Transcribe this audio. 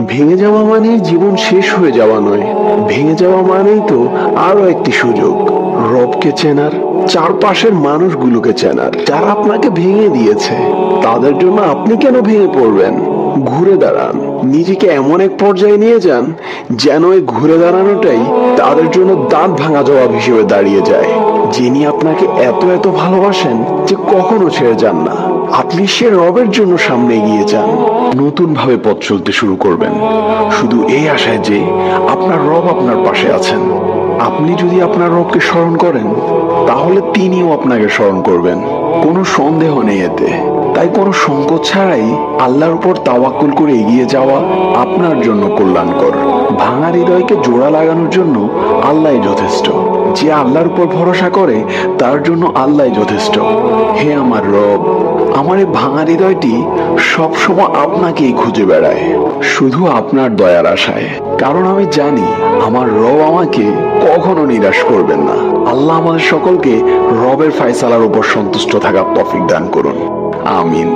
ভেঙে যাওয়া মানে জীবন শেষ হয়ে যাওয়া নয়, ভেঙে যাওয়া মানেই তো আরো একটি সুযোগ রবকে চেনার, চারপাশের মানুষগুলোকে চেনার যারা আপনাকে ভেঙে দিয়েছে। তাদের জন্য আপনি কেন ভেঙে পড়বেন? ঘুরে দাঁড়ান, নিজেকে এমন এক পর্যায়ে নিয়ে যান যেন এই ঘুরে দাঁড়ানোটাই তাদের জন্য দাঁত ভাঙা জবাব হিসেবে দাঁড়িয়ে যায়। যিনি আপনাকে এত এত ভালোবাসেন যে কখনো ছেড়ে যান না, আপনি সে রবের জন্য সামনে এগিয়ে যান। নতুন ভাবে পথ চলতে শুরু করবেন, শুধু এই আশায় যে আপনার রব আপনার পাশে আছেন। আপনি যদি আপনার রবকে স্মরণ করেন, তাহলে তিনিও আপনাকে স্মরণ করবেন, কোনো সন্দেহ নেই এতে। তাই কোনো সংকোচ ছাড়াই আল্লাহর উপর তাওয়াক্কুল করে এগিয়ে যাওয়া আপনার জন্য কল্যাণকর। ভাঙা হৃদয়কে জোড়া লাগানোর জন্য আল্লাহই যথেষ্ট। যে আল্লাহর উপর ভরসা করে তার জন্য আল্লাহই যথেষ্ট। হে আমার রব, আমার এই ভাঙা হৃদয়টি সবসময় আপনাকেই খুঁজে বেড়ায়, শুধু আপনার দয়ার আশায়। কারণ আমি জানি আমার রব আমাকে কখনো নিরাশ করবেন না। আল্লাহ আমাদের সকলকে রবের ফায়সালার উপর সন্তুষ্ট থাকার তৌফিক দান করুন। আমিন।